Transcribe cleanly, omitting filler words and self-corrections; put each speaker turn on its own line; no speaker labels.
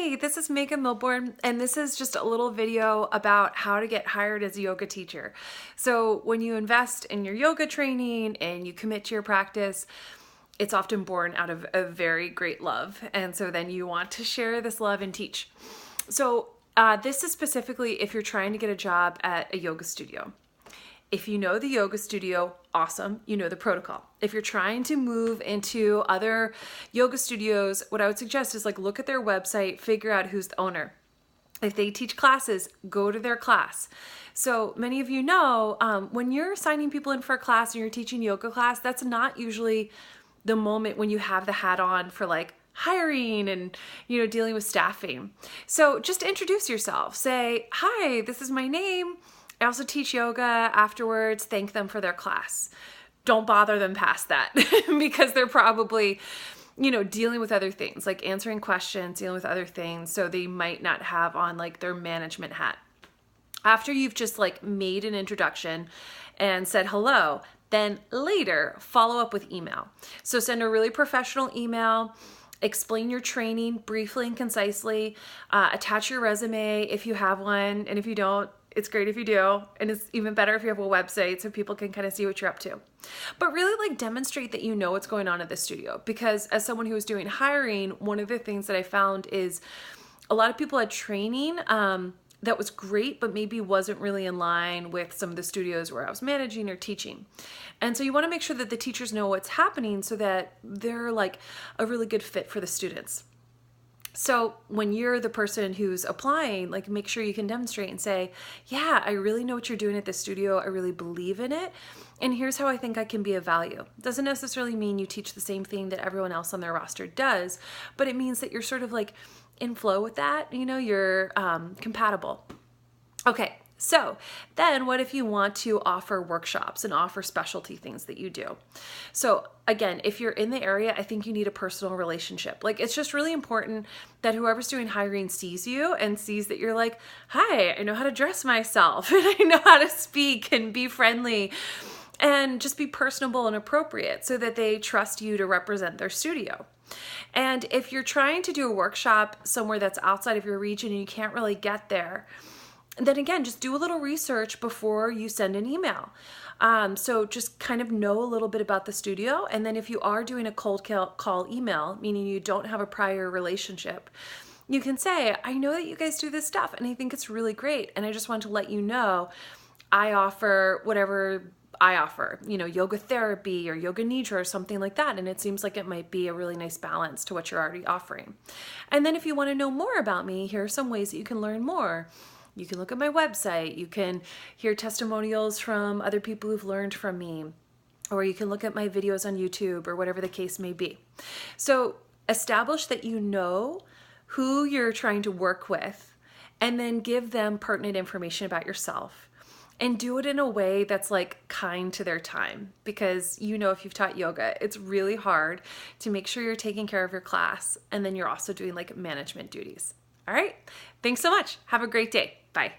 Hey, this is Megan Milbourne, and this is just a little video about how to get hired as a yoga teacher. So when you invest in your yoga training and you commit to your practice, it's often born out of a very great love. And so then you want to share this love and teach. So this is specifically if you're trying to get a job at a yoga studio. If you know the yoga studio, awesome, you know the protocol. If you're trying to move into other yoga studios, what I would suggest is look at their website, figure out who's the owner. If they teach classes, go to their class. So many of you know, when you're signing people in for a class and you're teaching yoga class, that's not usually the moment when you have the hat on for hiring and dealing with staffing. So just introduce yourself. Say, hi, this is my name. I also teach yoga afterwards. Thank them for their class. Don't bother them past that because they're probably, dealing with other things, like answering questions, dealing with other things. So they might not have on their management hat. After you've just made an introduction and said hello, then later follow up with email. So send a really professional email. Explain your training briefly and concisely. Attach your resume if you have one. And if you don't, it's great if you do. And it's even better if you have a website so people can kind of see what you're up to. But really demonstrate that you know what's going on at the studio. Because as someone who was doing hiring, one of the things that I found is a lot of people had training that was great, but maybe wasn't really in line with some of the studios where I was managing or teaching. And so you want to make sure that the teachers know what's happening so that they're a really good fit for the students. So when you're the person who's applying, make sure you can demonstrate and say, yeah, I really know what you're doing at the studio. I really believe in it. And here's how I think I can be of value. Doesn't necessarily mean you teach the same thing that everyone else on their roster does, but it means that you're sort of in flow with that, you're compatible. Okay, so then what if you want to offer workshops and offer specialty things that you do? So again, if you're in the area, I think you need a personal relationship. It's just really important that whoever's doing hiring sees you and sees that you're hi, I know how to dress myself and I know how to speak and be friendly and just be personable and appropriate so that they trust you to represent their studio. And if you're trying to do a workshop somewhere that's outside of your region and you can't really get there, then again, just do a little research before you send an email. So just kind of know a little bit about the studio. And then if you are doing a cold call email, meaning you don't have a prior relationship, you can say, I know that you guys do this stuff and I think it's really great. And I just want to let you know, I offer whatever I offer, yoga therapy or yoga nidra or something like that. And it seems like it might be a really nice balance to what you're already offering. And then if you want to know more about me, here are some ways that you can learn more. You can look at my website. You can hear testimonials from other people who've learned from me, or you can look at my videos on YouTube or whatever the case may be. So establish that you know who you're trying to work with and then give them pertinent information about yourself. And do it in a way that's kind to their time, because if you've taught yoga, it's really hard to make sure you're taking care of your class and then you're also doing management duties. All right. Thanks so much. Have a great day. Bye.